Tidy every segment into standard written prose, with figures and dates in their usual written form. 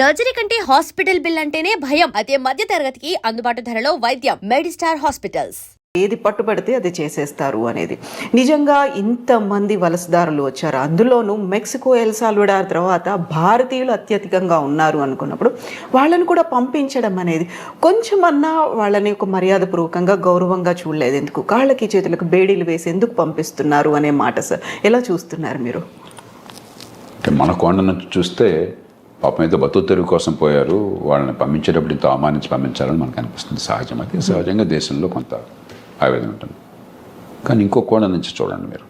Surgery కంటే hospital bill అంటేనే భయం. అదే మధ్య తరగతికి అందుబాటు ధరలో వైద్యం. Medistar hospitals. ఏది పట్టుబడితే అది చేసేస్తారు అనేది. నిజంగా ఇంతమంది వలసదారులు వచ్చారు, అందులోనూ మెక్సికో, ఎల్ సాల్వడార్ తర్వాత భారతీయులు అత్యధికంగా ఉన్నారు అనుకున్నప్పుడు వాళ్ళని కూడా పంపించడం అనేది కొంచెమన్నా వాళ్ళని ఒక మర్యాదపూర్వకంగా గౌరవంగా చూడలేదు. ఎందుకు కాళ్ళకి చేతులకు బేడీలు వేసి ఎందుకు పంపిస్తున్నారు అనే మాట సార్ ఎలా చూస్తున్నారు మీరు? మన కోణ నుంచి చూస్తే పాపం ఏదో బతుకు తెరువు కోసం పోయారు, వాళ్ళని పంపించేటప్పుడు ఇంత అవమానించి పంపించాలని మనకు అనిపిస్తుంది. సహజం, అది సహజంగా దేశంలో కొంత ఆవేదన ఉంటుంది. కానీ ఇంకో కోణ నుంచి చూడండి మీరు,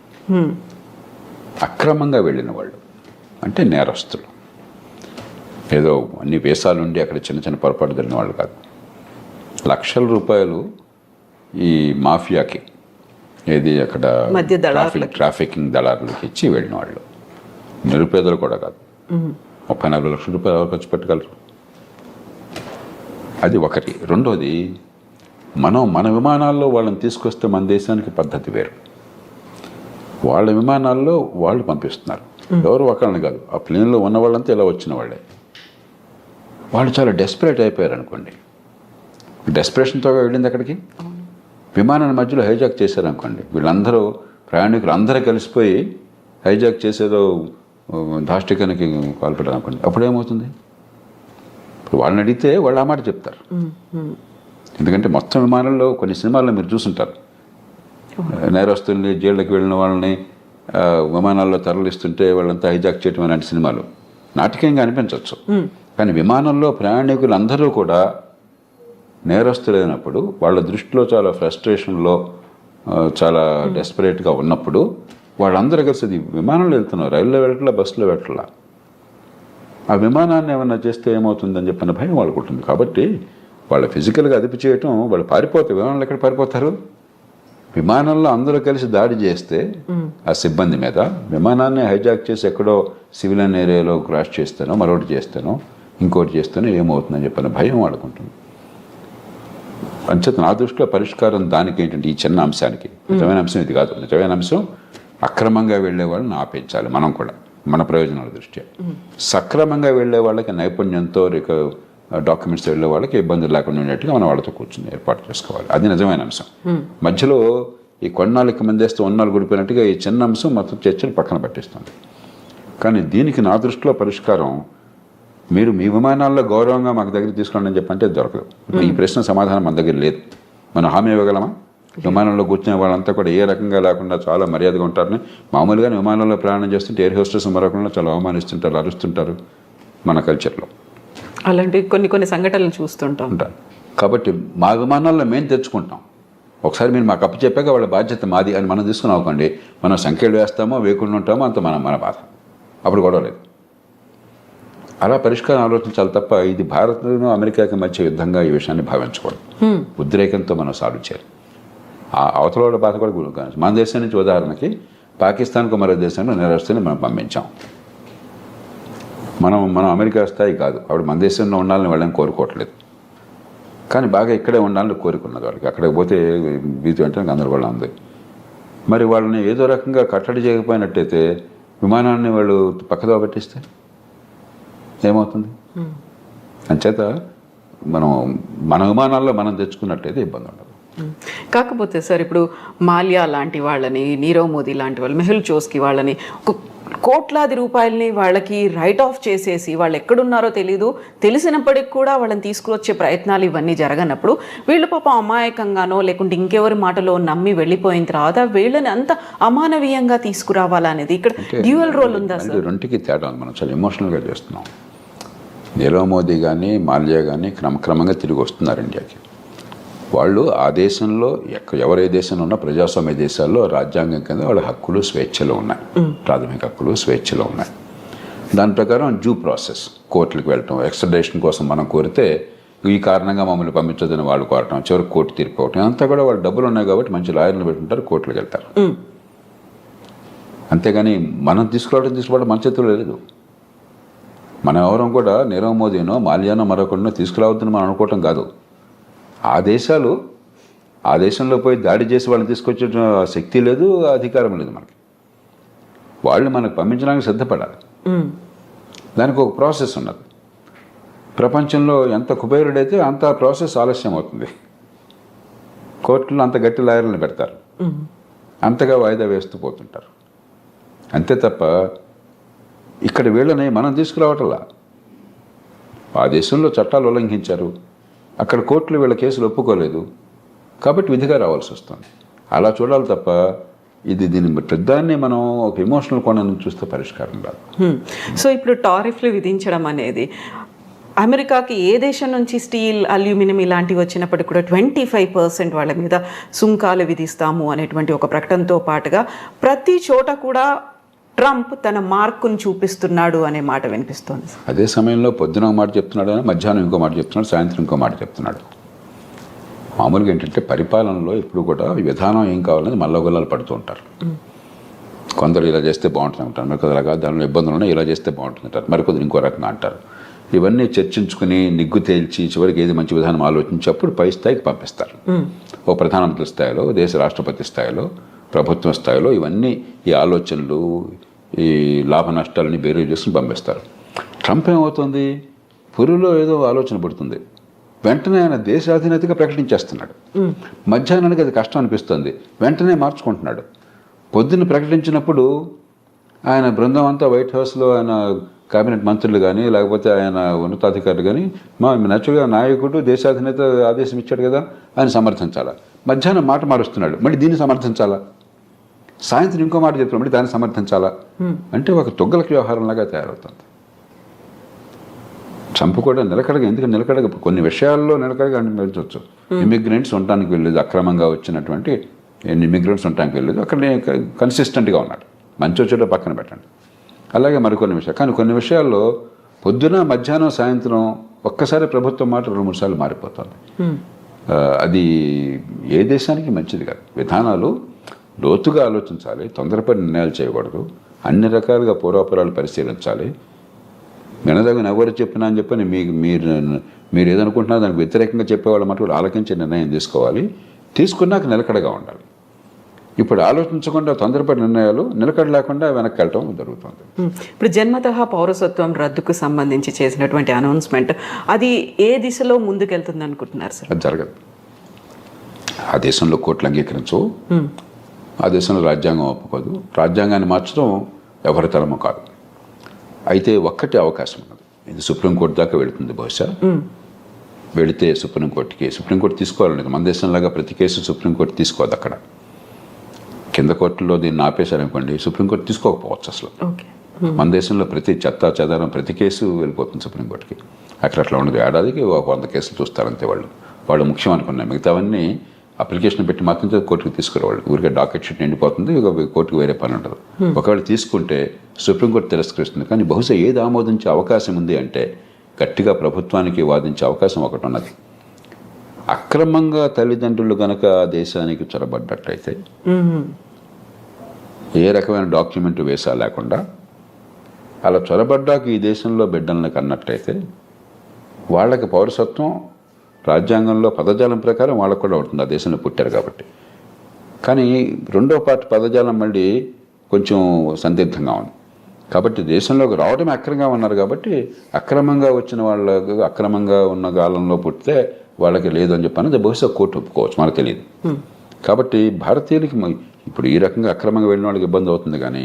అక్రమంగా వెళ్ళిన వాళ్ళు అంటే నేరస్తులు, ఏదో అన్ని వేసాలు ఉండి అక్కడ చిన్న చిన్న పొరపాటు జరిగిన వాళ్ళు కాదు. లక్షల రూపాయలు ఈ మాఫియాకి, ఏది అక్కడ ట్రాఫికింగ్ దళారులకి ఇచ్చి వెళ్ళిన వాళ్ళు, నిరుపేదలు కూడా కాదు. 30-40 లక్షల రూపాయలు ఎవరు ఖర్చు పెట్టగలరు? అది ఒకటి. రెండోది, మన విమానాల్లో వాళ్ళని తీసుకొస్తే మన దేశానికి పద్ధతి వేరు. వాళ్ళ విమానాల్లో వాళ్ళు పంపిస్తున్నారు, ఎవరు ఒకళ్ళని కాదు. ఆ ప్లేన్లో ఉన్న వాళ్ళంతా ఇలా వచ్చిన వాళ్ళే. వాళ్ళు చాలా డెస్పరేట్ అయిపోయారు అనుకోండి. డెస్పరేషన్తో వెళ్ళింది అక్కడికి. విమానాన్ని మధ్యలో హైజాక్ చేశారనుకోండి, వీళ్ళందరూ ప్రయాణికులు అందరూ కలిసిపోయి హైజాక్ చేసేదో దాష్టికానికి పాల్పడ్డారు అనుకోండి, అప్పుడేమవుతుంది? ఇప్పుడు వాళ్ళని అడిగితే వాళ్ళు ఆ మాట చెప్తారు. ఎందుకంటే మొత్తం విమానంలో కొన్ని సినిమాల్లో మీరు చూసుంటారు, నేరస్తుల్ని జైళ్ళకి వెళ్ళిన వాళ్ళని విమానాల్లో తరలిస్తుంటే వాళ్ళంతా హైజాక్ చేయటం అలాంటి సినిమాలు నాటకీయంగా అనిపించవచ్చు. కానీ విమానంలో ప్రయాణికులు అందరూ కూడా నేరస్తులైనప్పుడు, వాళ్ళ దృష్టిలో చాలా ఫ్రస్ట్రేషన్లో, చాలా డెస్పరేట్గా ఉన్నప్పుడు వాళ్ళందరూ కలిసి విమానంలో వెళ్తున్నారు, రైల్లో వెళ్ళట్లా, బస్సులో వెళ్ళట్లా. ఆ విమానాన్ని ఏమన్నా చేస్తే ఏమవుతుందని చెప్పిన భయం వాళ్ళకు ఉంటుంది. కాబట్టి వాళ్ళు ఫిజికల్గా అదుపు చేయటం, వాళ్ళు పారిపోతారు. విమానంలో ఎక్కడ పారిపోతారు? విమానంలో అందరూ కలిసి దాడి చేస్తే ఆ సిబ్బంది మీద, విమానాన్ని హైజాక్ చేసి ఎక్కడో సివిలియన్ ఏరియాలో క్రాష్ చేస్తానో, మరొకటి చేస్తానో, ఇంకోటి చేస్తానో ఏమవుతుందని చెప్పిన భయం వాళ్ళకుంటుంది. అంచేత నా దృష్టిలో పరిష్కారం దానికి ఏంటంటే, ఈ చిన్న అంశానికి, నిజమైన అంశం ఇది కాదు. నిజమైన అంశం అక్రమంగా వెళ్ళే వాళ్ళని ఆపించాలి. మనం కూడా మన ప్రయోజనాల దృష్ట్యా సక్రమంగా వెళ్ళే వాళ్ళకి నైపుణ్యంతో డాక్యుమెంట్స్ వెళ్ళే వాళ్ళకి ఇబ్బందులు లేకుండా ఉండేట్టుగా మనం వాళ్ళతో కూర్చొని ఏర్పాటు చేసుకోవాలి. అది నిజమైన అంశం. మధ్యలో ఈ కొన్నాళ్ళకి మందేస్తే ఉన్నాళ్ళు గుడిపోయినట్టుగా ఈ చిన్న అంశం మొత్తం చర్చలు పక్కన పట్టిస్తుంది. కానీ దీనికి నా దృష్టిలో పరిష్కారం, మీరు మీ విమానాల్లో గౌరవంగా మాకు దగ్గర తీసుకోండి అని చెప్పంటే దొరకదు. ఈ ప్రశ్న సమాధానం మన దగ్గర లేదు. మనం హామీ ఇవ్వగలమా? విమానంలో కూర్చునే వాళ్ళంతా కూడా ఏ రకంగా లేకుండా చాలా మర్యాదగా ఉంటారని. మామూలుగానే విమానంలో ప్రయాణం చేస్తుంటే ఎయిర్ హోస్టెస్ మరొకళ్ళు చాలా అవమానిస్తుంటారు, అరుస్తుంటారు మన కల్చర్లో. అలాంటి కొన్ని సంఘటనలు చూస్తుంటాం. కాబట్టి మా విమానాల్లో మేము తెచ్చుకుంటాం. ఒకసారి మీరు మాకు అప్పు చెప్పాక వాళ్ళ బాధ్యత మాది అని మనం తీసుకుని అవ్వకండి. మనం సంఖ్యలు వేస్తామో వేయకుండా ఉంటామో అంత మన బాధ. అప్పుడు గొడవ లేదు. అలా పరిష్కారం ఆలోచించాలి తప్ప ఇది భారత్ను అమెరికాకి మధ్య యుద్ధంగా ఈ విషయాన్ని భావించకూడదు. ఉద్రేకంతో మనం సాల్వ్ చేయాలి. ఆ అవతల వాళ్ళ బాధ కూడా గురి కాదు. మన దేశం నుంచి ఉదాహరణకి పాకిస్తాన్కు మరో దేశంలో నేరస్తుని మనం పంపించాం. మనం అమెరికా స్థాయి కాదు. ఆవిడ మన దేశంలో ఉండాలని వాళ్ళని కోరుకోవట్లేదు. కానీ బాగా ఇక్కడే ఉండాలని కోరుకున్నది వాళ్ళకి. అక్కడికి పోతే బీతి అంటే గందరగోళం ఉంది. మరి వాళ్ళని ఏదో రకంగా కట్టడి చేయకపోయినట్టయితే విమానాన్ని వాళ్ళు పక్కదో పెట్టిస్తే ఏమవుతుంది? అంచేత మన విమానాల్లో మనం తెచ్చుకున్నట్టయితే ఇబ్బంది ఉండదు. కాకపోతే సార్, ఇప్పుడు మాల్యా లాంటి వాళ్ళని, నీరవ్ మోదీ లాంటి వాళ్ళు, మెహుల్ చోస్కి వాళ్ళని కోట్లాది రూపాయలని వాళ్ళకి రైట్ ఆఫ్ చేసేసి వాళ్ళు ఎక్కడున్నారో తెలీదు, తెలిసినప్పటికి కూడా వాళ్ళని తీసుకువచ్చే ప్రయత్నాలు ఇవన్నీ జరగనప్పుడు వీళ్ళు పాపం అమాయకంగానో లేకుంటే ఇంకెవరి మాటలో నమ్మి వెళ్ళిపోయిన తర్వాత వీళ్ళని అంత అమానవీయంగా తీసుకురావాలనేది ఇక్కడ డ్యూయల్ రోల్ ఉందా సార్? రెండుకి తేడా. మనం చాలా ఎమోషనల్గా చేస్తున్నాం. నీరవ్ మోదీ కానీ మాల్యా కానీ క్రమక్రమంగా తిరిగి వస్తున్నారు ఇండియాకి. వాళ్ళు ఆ దేశంలో ఎవరే దేశంలో ఉన్నా ప్రజాస్వామ్య దేశాల్లో రాజ్యాంగం కింద వాళ్ళ హక్కులు స్వేచ్ఛలో ఉన్నాయి, ప్రాథమిక హక్కులు స్వేచ్ఛలో ఉన్నాయి. దాని ప్రకారం డ్యూ ప్రాసెస్, కోర్టులకు వెళ్ళటం, ఎక్స్ట్రడిషన్ కోసం మనం కోరితే ఈ కారణంగా మమ్మల్ని పంపించదని వాళ్ళు కోరటం, చివరికి కోర్టు తీర్పు అవటం, అంతా కూడా వాళ్ళు డబ్బులు ఉన్నాయి కాబట్టి మంచి లాయర్లు పెట్టుకుంటారు, కోర్టులకు వెళ్తారు. అంతేగాని మనం తీసుకోవడం మన చేతుల్లో లేదు. మనం ఎవరం కూడా నీరవ్ మోదీనో మాల్యానో మరొకరినో తీసుకురావద్దని మనం అనుకోవటం కాదు. ఆ దేశంలో పోయి దాడి చేసి వాళ్ళని తీసుకొచ్చే శక్తి లేదు, అధికారం లేదు మనకి. వాళ్ళు మనకు పంపించడానికి సిద్ధపడాలి. దానికి ఒక ప్రాసెస్ ఉన్నది. ప్రపంచంలో ఎంత కుబేరుడైతే అంత ప్రాసెస్ ఆలస్యం అవుతుంది. కోర్టులో అంత గట్టి లాయర్లను పెడతారు, అంతగా వాయిదా వేస్తూ పోతుంటారు. అంతే తప్ప ఇక్కడ వీళ్ళని మనం తీసుకురావటంలా. ఆ దేశంలో చట్టాలు ఉల్లంఘించారు, అక్కడ కోర్టులు వీళ్ళ కేసులు ఒప్పుకోలేదు కాబట్టి విధిగా రావాల్సి వస్తుంది. అలా చూడాలి తప్ప దీని ప్రధాన్ని మనం ఒక ఎమోషనల్ కోణం నుంచి చూస్తే పరిష్కారం రాదు. సో ఇప్పుడు టారిఫ్లు విధించడం అనేది అమెరికాకి ఏ దేశం నుంచి స్టీల్, అల్యూమినియం ఇలాంటివి వచ్చినప్పటికి కూడా 25% వాళ్ళ మీద సుంకాలు విధిస్తాము అనేటువంటి ఒక ప్రకటనతో పాటుగా ప్రతి చోట కూడా ట్రంప్ తన మార్కును చూపిస్తున్నాడు అనే మాట వినిపిస్తోంది. అదే సమయంలో పొద్దున ఒక మాట చెప్తున్నాడు, మధ్యాహ్నం ఇంకో మాట చెప్తున్నాడు, సాయంత్రం ఇంకో మాట చెప్తున్నాడు. మామూలుగా ఏంటంటే పరిపాలనలో ఇప్పుడు కూడా విధానం ఏం కావాలని మల్లగొల్లాలు పడుతూ ఉంటారు. కొందరు ఇలా చేస్తే బాగుంటుంది అంటారు, మరికొందరు రకాల దానిలో ఇబ్బందులు ఉన్నాయి, ఇలా చేస్తే బాగుంటుంది అంటారు, మరికొందరు ఇంకో రకంగా అంటారు. ఇవన్నీ చర్చించుకుని నిగ్గు తేల్చి చివరికి ఏది మంచి విధానం ఆలోచించి అప్పుడు పై స్థాయికి పంపిస్తారు. ఓ ప్రధానమంత్రి స్థాయిలో, దేశ రాష్ట్రపతి స్థాయిలో, ప్రభుత్వం స్థాయిలో ఇవన్నీ ఈ ఆలోచనలు, ఈ లాభ నష్టాలని బేరీ చేసుకుని పంపిస్తారు. ట్రంప్ ఏమవుతుంది, పురిలో ఏదో ఆలోచన పడుతుంది, వెంటనే ఆయన దేశాధినేతగా ప్రకటించేస్తున్నాడు. మధ్యాహ్నానికి అది కష్టం అనిపిస్తుంది, వెంటనే మార్చుకుంటున్నాడు. పొద్దున్న ప్రకటించినప్పుడు ఆయన బృందం అంతా వైట్ హౌస్లో ఆయన కేబినెట్ మంత్రులు కానీ లేకపోతే ఆయన ఉన్నతాధికారులు కానీ నేచురల్గా నాయకుడు దేశాధినేత ఆదేశం ఇచ్చాడు కదా ఆయన సమర్థించాలా. మధ్యాహ్నం మాట మారుస్తున్నాడు, మళ్ళీ దీన్ని సమర్థించాలా. సాయంత్రం ఇంకో మాట చెప్తున్నాడు, మళ్ళీ దాన్ని సమర్థించాలా. అంటే ఒక తొగ్గలకి వ్యవహారంలాగా తయారవుతుంది. ట్రంప్ కూడా నిలకడగా, ఎందుకంటే నిలకడగా కొన్ని విషయాల్లో నిలకడగా వెళ్ళవచ్చు. ఇమిగ్రెంట్స్ ఉండటానికి వెళ్ళలేదు, అక్రమంగా వచ్చినటువంటి ఇమిగ్రెంట్స్ ఉండటానికి వెళ్ళలేదు, అక్కడ కన్సిస్టెంట్గా ఉన్నాడు. మంచి వచ్చేటో పక్కన పెట్టండి. అలాగే మరికొన్ని విషయాలు, కానీ కొన్ని విషయాల్లో పొద్దున మధ్యాహ్నం సాయంత్రం ఒక్కసారి ప్రభుత్వం మాట 2-3 సార్లు మారిపోతుంది. అది ఏ దేశానికి మంచిది కాదు. విధానాలు లోతుగా ఆలోచించాలి, తొందరపడి నిర్ణయాలు చేయకూడదు, అన్ని రకాలుగా పూర్వాపరాలు పరిశీలించాలి. వినదగిన ఎవరు చెప్పినా అని చెప్పని మీరు ఏదనుకుంటున్నారో దానికి వ్యతిరేకంగా చెప్పేవాళ్ళ మటుకు ఆలోచించే నిర్ణయం తీసుకోవాలి. తీసుకున్నాక నిలకడగా ఉండాలి. ఇప్పుడు ఆలోచించకుండా తొందరపడి నిర్ణయాలు, నిలకడ లేకుండా వెనక్కి వెళ్ళటం జరుగుతుంది. ఇప్పుడు జన్మతః పౌరసత్వం రద్దుకు సంబంధించి చేసినటువంటి అనౌన్స్మెంట్ అది ఏ దిశలో ముందుకెళ్తుంది అనుకుంటున్నారు సార్? అది జరగదు. ఆ దేశంలో కోర్టులు అంగీకరించవు, ఆ దేశంలో రాజ్యాంగం ఒప్పుకోదు. రాజ్యాంగాన్ని మార్చడం ఎవరి తరమో కాదు. అయితే ఒక్కటే అవకాశం ఉన్నది, ఇది సుప్రీంకోర్టు దాకా వెళుతుంది. బహుశా వెళితే సుప్రీంకోర్టు తీసుకోవాలనేది. మన దేశంలాగా ప్రతి కేసు సుప్రీంకోర్టు తీసుకోదు. అక్కడ కింద కోర్టులో దీన్ని ఆపేశారనుకోండి, సుప్రీంకోర్టు తీసుకోకపోవచ్చు అసలు. మన దేశంలో ప్రతి చెదారం ప్రతి కేసు వెళ్ళిపోతుంది సుప్రీంకోర్టుకి. అక్కడ అట్లా ఉండదు. ఏడాదికి 100 కేసులు చూస్తారంతే. వాళ్ళు ముఖ్యం అనుకున్నాయి. మిగతావన్నీ అప్లికేషన్ పెట్టి మాత్రం కోర్టుకు తీసుకురావాలి. ఊరికే డాకెట్ షీట్ నిండిపోతుంది, కోర్టుకు వేరే పని ఉండదు. ఒకవేళ తీసుకుంటే సుప్రీంకోర్టు తిరస్కరిస్తుంది. కానీ బహుశా ఏది ఆమోదించే అవకాశం ఉంది అంటే గట్టిగా ప్రభుత్వానికి వాదించే అవకాశం ఒకటి ఉన్నది. అక్రమంగా తల్లిదండ్రులు కనుక ఆ దేశానికి చొరబడ్డట్లయితే, ఏ రకమైన డాక్యుమెంట్ వేసా లేకుండా అలా చొరబడ్డాక ఈ దేశంలో బిడ్డలను కన్నట్లయితే వాళ్ళకి పౌరసత్వం రాజ్యాంగంలో పదజాలం ప్రకారం వాళ్ళకు కూడా ఉంటుంది, ఆ దేశంలో పుట్టారు కాబట్టి. కానీ రెండో పార్టీ పదజాలం మళ్ళీ కొంచెం సందిగ్ధంగా ఉంది. కాబట్టి దేశంలోకి రావడమే అక్రమంగా ఉన్నారు కాబట్టి అక్రమంగా వచ్చిన వాళ్ళకు, అక్రమంగా ఉన్న కాలంలో పుట్టితే వాళ్ళకి లేదు అని చెప్పి బహుశా కోర్టు ఒప్పుకోవచ్చు, మనకు తెలియదు. కాబట్టి భారతీయులకి ఇప్పుడు ఈ రకంగా అక్రమంగా వెళ్ళిన వాళ్ళకి ఇబ్బంది అవుతుంది. కానీ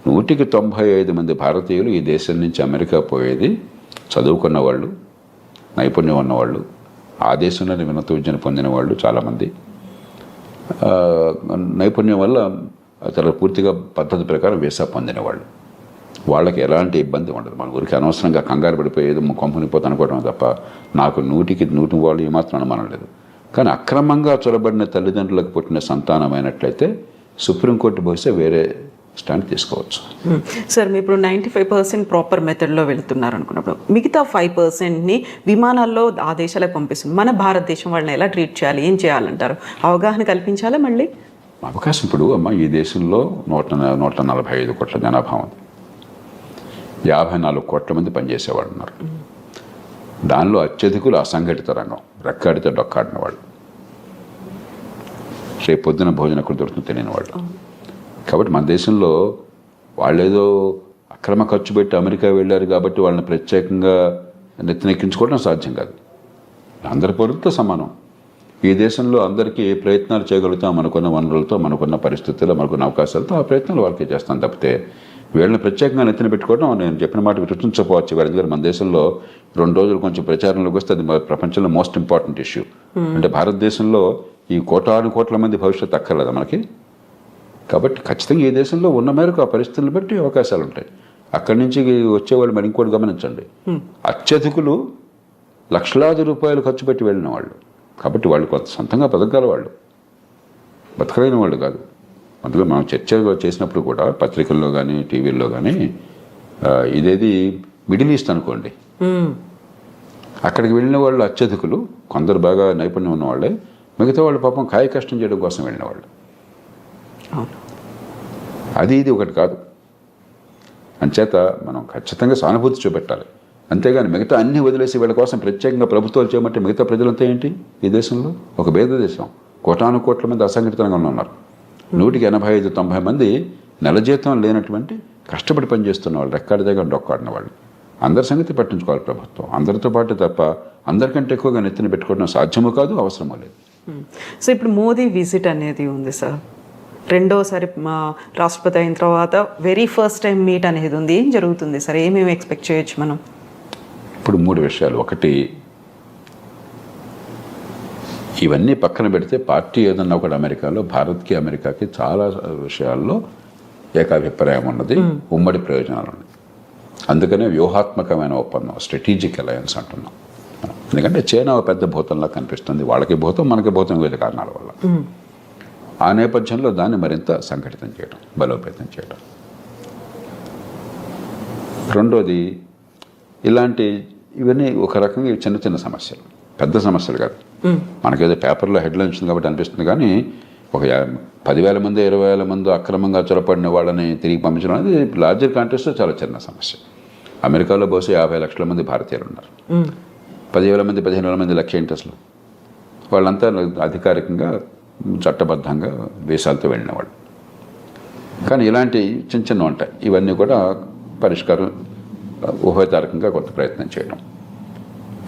195 మంది భారతీయులు ఈ దేశం నుంచి అమెరికా పోయేది చదువుకున్న వాళ్ళు, నైపుణ్యం ఉన్నవాళ్ళు, ఆ దేశంలోనే ఉన్నత విద్యను పొందిన వాళ్ళు చాలామంది, నైపుణ్యం వల్ల చాలా పూర్తిగా పద్ధతి ప్రకారం వీసా పొందిన వాళ్ళు. వాళ్ళకి ఎలాంటి ఇబ్బంది ఉండదు. మన ఊరికి అనవసరంగా కంగారు పడిపోయేది కొంపనిపోతే అనుకోవడం తప్ప నాకు 100% వాళ్ళు ఏమాత్రం అనుమానం లేదు. కానీ అక్రమంగా చొరబడిన తల్లిదండ్రులకు పుట్టిన సంతానమైనట్లయితే సుప్రీంకోర్టు బహుశా వేరే స్టాండ్ తీసుకోవచ్చు. సార్ మీరు ఇప్పుడు 95% ప్రాపర్ మెథడ్లో వెళుతున్నారు అనుకున్నప్పుడు మిగతా 5%ని విమానాల్లో ఆ దేశాలకు పంపిస్తుంది. మన భారతదేశం వాళ్ళని ఎలా ట్రీట్ చేయాలి, ఏం చేయాలంటారు? అవగాహన కల్పించాలా? మళ్ళీ అవకాశం ఇప్పుడు ఈ దేశంలో 145 కోట్ల జనాభా ఉంది, 54 కోట్ల మంది పనిచేసేవాళ్ళు ఉన్నారు. దానిలో అత్యధికులు అసంఘటిత రంగం, రెక్కాడితే డొక్కాడిన వాళ్ళు, రేపు పొద్దున భోజనం ఎక్కడ దొరుకుతుందో తెలియని వాళ్ళు. కాబట్టి మన దేశంలో వాళ్ళేదో అక్రమ ఖర్చు పెట్టి అమెరికా వెళ్ళారు కాబట్టి వాళ్ళని ప్రత్యేకంగా నెత్తినెక్కించుకోవడం సాధ్యం కాదు. అందరి పౌరులతో సమానం. ఈ దేశంలో అందరికీ ఏ ప్రయత్నాలు చేయగలుగుతాం మనకున్న వనరులతో, మనకున్న పరిస్థితుల్లో, మనకున్న అవకాశాలతో ఆ ప్రయత్నాలు వాళ్ళకే చేస్తాం తప్పితే వీళ్ళని ప్రత్యేకంగా నెత్తిన పెట్టుకోవడం నేను చెప్పిన మాట రుచించకపోవచ్చు. ఎందుకంటే మన దేశంలో 2 రోజులు కొంచెం ప్రచారంలోకి వస్తే అది ప్రపంచంలో మోస్ట్ ఇంపార్టెంట్ ఇష్యూ. అంటే భారతదేశంలో ఈ కోట్ల మంది భవిష్యత్తు అక్కర్లేదా మనకి? కాబట్టి ఖచ్చితంగా ఈ దేశంలో ఉన్న మేరకు ఆ పరిస్థితులను బట్టి అవకాశాలు ఉంటాయి. అక్కడి నుంచి వచ్చేవాళ్ళు మరి ఇంకోటి గమనించండి, అత్యధికులు లక్షలాది రూపాయలు ఖర్చు పెట్టి వెళ్ళిన వాళ్ళు. కాబట్టి వాళ్ళు కొంత సొంతంగా బతకగల వాళ్ళు, బతకలేని వాళ్ళు కాదు. అందులో మనం చర్చ చేసినప్పుడు కూడా పత్రికల్లో కానీ టీవీల్లో కానీ ఇదేది మిడిల్ ఈస్ట్ అనుకోండి, అక్కడికి వెళ్ళిన వాళ్ళు అత్యధికులు, కొందరు బాగా నైపుణ్యం ఉన్నవాళ్ళే, మిగతా వాళ్ళు పాపం కాయ కష్టం చేయడం కోసం వెళ్ళిన వాళ్ళు. అది ఇది ఒకటి కాదు. అంచేత మనం ఖచ్చితంగా సానుభూతి చూపెట్టాలి. అంతేగాని మిగతా అన్ని వదిలేసి వీళ్ళ కోసం ప్రత్యేకంగా ప్రభుత్వాలు చేయమంటే మిగతా ప్రజలంతా ఏంటి? ఈ దేశంలో ఒక పేద దేశం, కోట్ల మంది అసంఘటితంగా ఉన్నారు. 185-90 మంది నెల జీతం లేనటువంటి కష్టపడి పనిచేస్తున్న వాళ్ళు, రెక్కాడి దగ్గర డొక్కాడిన వాళ్ళు. అందరి సంగతి పట్టించుకోవాలి ప్రభుత్వం. అందరితో పాటు తప్ప అందరికంటే ఎక్కువగా నెత్తిన పెట్టుకోవడం సాధ్యమూ కాదు, అవసరమూ లేదు. సో ఇప్పుడు మోదీ విజిట్ అనేది ఉంది సార్, రెండోసారి మా రాష్ట్రపతి అయిన తర్వాత వెరీ ఫస్ట్ టైం మీట్ అనేది ఉంది. ఏం జరుగుతుంది సార్? ఏమేమి ఎక్స్పెక్ట్ చేయొచ్చు మనం? ఇప్పుడు 3 విషయాలు. ఒకటి, ఇవన్నీ పక్కన పెడితే పార్టీ ఏదన్నా ఒకటి అమెరికాలో భారత్కి అమెరికాకి చాలా విషయాల్లో ఏకాభిప్రాయం ఉన్నది, ఉమ్మడి ప్రయోజనాలు ఉన్నాయి. అందుకనే వ్యూహాత్మకమైన ఒప్పందం, స్ట్రాటజిక్ అలయన్స్ అంటున్నాం. ఎందుకంటే చైనా పెద్ద భూతంలా కనిపిస్తుంది, వాళ్ళకి భూతం మనకి భూతం వేరే కారణాల వల్ల. ఆ నేపథ్యంలో దాన్ని మరింత సంఘటితం చేయడం, బలోపేతం చేయడం. రెండోది, ఇవన్నీ ఒక రకంగా చిన్న చిన్న సమస్యలు, పెద్ద సమస్యలు కాదు. మనకేదో పేపర్లో హెడ్లైన్ వచ్చింది కాబట్టి అనిపిస్తుంది, కానీ ఒక 10,000 మంది 20,000 మంది అక్రమంగా చొరపడిన వాళ్ళని తిరిగి పంపించడం అనేది లార్జర్ కాంటెక్స్ట్లో చాలా చిన్న సమస్య. అమెరికాలో బహుశా 50 లక్షల మంది భారతీయులు ఉన్నారు. 10,000 మంది 15,000 మంది లక్ష ఏంటి అసలు? వాళ్ళంతా అధికారికంగా చట్టబద్ధంగా దేశాలతో వెళ్ళిన వాళ్ళు. కానీ ఇలాంటి చిన్న చిన్న ఉంటాయి. ఇవన్నీ కూడా పరిష్కారం ఉభయతారకంగా కొంత ప్రయత్నం చేయడం.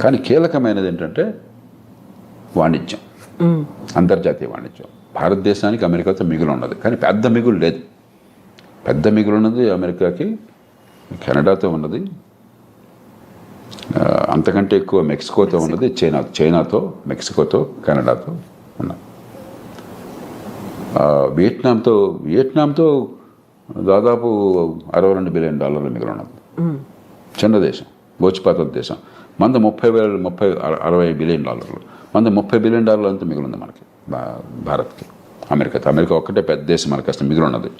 కానీ కీలకమైనది ఏంటంటే వాణిజ్యం, అంతర్జాతీయ వాణిజ్యం. భారతదేశానికి అమెరికాతో మిగులు ఉన్నది, కానీ పెద్ద మిగులు లేదు. పెద్ద మిగులు ఉన్నది అమెరికాకి కెనడాతో ఉన్నది, అంతకంటే ఎక్కువ మెక్సికోతో ఉన్నది, చైనాతో, మెక్సికోతో, కెనడాతో ఉన్నది. వియట్నాంతో దాదాపు $62 బిలియన్ మిగిలి ఉన్నది. చిన్న దేశం, గోచిపాతల దేశం. మంద 60 బిలియన్ డాలర్లు, మంద $30 బిలియన్ అంతా మిగిలింది మనకి, భారత్కి. అమెరికా ఒక్కటే పెద్ద దేశం, మనకి అసలు మిగిలి ఉన్నది.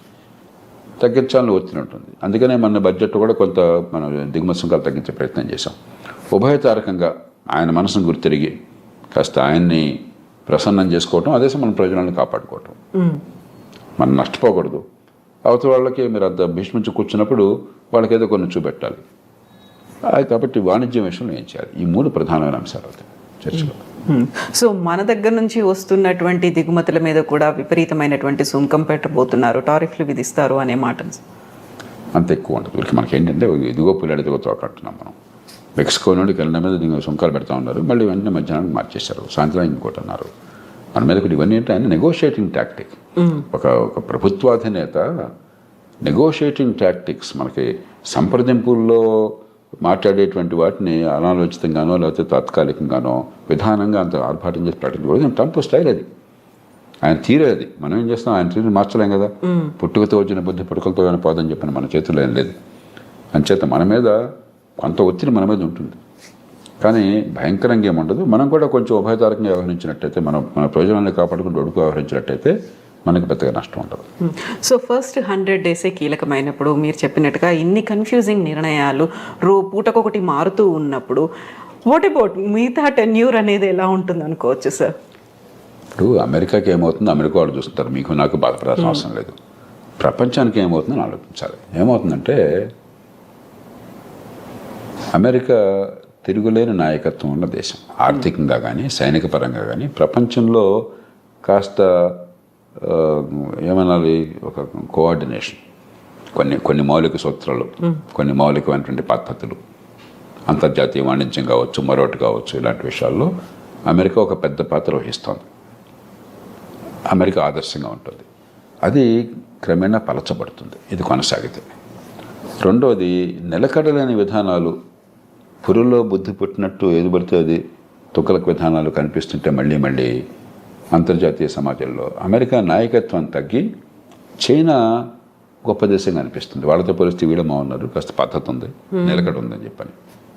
తగ్గించాలని ఒత్తిడి ఉంటుంది. అందుకనే మన బడ్జెట్ కూడా కొంత మనం దిగుమతి సుంకాలు తగ్గించే ప్రయత్నం చేశాం. ఉభయతారకంగా ఆయన మనసును గుర్తిరిగి కాస్త ఆయన్ని ప్రసన్నం చేసుకోవటం, అదే మన ప్రయోజనాలను కాపాడుకోవటం. మనం నష్టపోకూడదు. అవతల వాళ్ళకి మీరు అంత భీష్మించి కూర్చున్నప్పుడు వాళ్ళకి ఏదో కొన్ని చూపెట్టాలి. కాబట్టి వాణిజ్యం విషయంలో ఏం చేయాలి? ఈ 3 ప్రధానమైన అంశాలు అవుతాయి చర్చలో. సో మన దగ్గర నుంచి వస్తున్నటువంటి దిగుమతుల మీద కూడా విపరీతమైనటువంటి సుంకం పెట్టబోతున్నారు, టారిఫ్లు విధిస్తారు అనే మాట అంత ఎక్కువ ఉంటుంది. వీళ్ళకి మనకి ఏంటంటే ఇదిగో పుల్లాడి ఇదిగో తోకంటున్నాం మనం. మెక్సికో నుండి కెనడా మీద సుంకాలు పెడతా ఉన్నారు, మళ్ళీ ఇవన్నీ మధ్యాహ్నానికి మార్చేశారు, సాయంత్రం ఇంకోటి అన్నారు. మన మీద కూడా ఇవన్నీ ఏంటంటే ఆయన నెగోషియేటింగ్ టాక్టిక్. ఒక ప్రభుత్వాధినేత నెగోషియేటింగ్ టాక్టిక్స్, మనకి సంప్రదింపుల్లో మాట్లాడేటువంటి వాటిని అనాలోచితంగానో లేకపోతే తాత్కాలికంగానో విధానంగా అంత ఆర్భాటం చేసి ప్రకటించకూడదు. ట్రంప్ స్టైల్ అది, ఆయన తీరే అది. మనం ఏం చేస్తాం? ఆయన తీరు మార్చలేం కదా. పుట్టుకతో వచ్చిన బుద్ధి పుట్టుకలతో కానీ పోదని చెప్పిన మన చేతుల్లో ఏం లేదు. అంచేత మన మీద కొంత ఒత్తిడి మన మీద ఉంటుంది, కానీ భయంకరంగా ఏముండదు. మనం కూడా కొంచెం ఉభయతారకంగా వ్యవహరించినట్టయితే, మన ప్రయోజనాన్ని కాపాడుకుంటూ ఒడుకు వ్యవహరించినట్టయితే మనకి పెద్దగా నష్టం ఉండదు. సో ఫస్ట్ 100 డేసే కీలకమైనప్పుడు మీరు చెప్పినట్టుగా ఇన్ని కన్ఫ్యూజింగ్ నిర్ణయాలు పూటకొకటి మారుతూ ఉన్నప్పుడు వాట్ అబౌట్ మిగతా టెన్యూర్ అనేది ఎలా ఉంటుంది అనుకోవచ్చు సార్? ఇప్పుడు అమెరికాకి ఏమవుతుందో అమెరికా వాళ్ళు చూస్తుంటారు, మీకు నాకు బాధపడాల్సిన అవసరం లేదు. ప్రపంచానికి ఏమవుతుందని ఆలోచించాలి. ఏమవుతుందంటే అమెరికా తిరుగులేని నాయకత్వం ఉన్న దేశం, ఆర్థికంగా కానీ సైనిక పరంగా కానీ. ప్రపంచంలో కాస్త ఏమనాలి, ఒక కోఆర్డినేషన్, కొన్ని మౌలిక సూత్రాలు, కొన్ని మౌలికమైనటువంటి పద్ధతులు అంతర్జాతీయ వాణిజ్యం కావచ్చు, మరొకటి కావచ్చు, ఇలాంటి విషయాల్లో అమెరికా ఒక పెద్ద పాత్ర వహిస్తోంది. అమెరికా ఆదర్శంగా ఉంటుంది. అది క్రమేణా పలచబడుతుంది ఇది కొనసాగితే. రెండోది, నిలకడలేని విధానాలు, పురుల్లో బుద్ధి పుట్టినట్టు ఏది పడితే అది తుకలక విధానాలు కనిపిస్తుంటే మళ్ళీ అంతర్జాతీయ సమాజంలో అమెరికా నాయకత్వం తగ్గి చైనా గొప్ప దేశంగా అనిపిస్తుంది. వాళ్ళతో పోలిస్తే వీళ్ళ ఉన్నారు, కాస్త పద్ధతి ఉంది, నిలకడ ఉందని చెప్పని.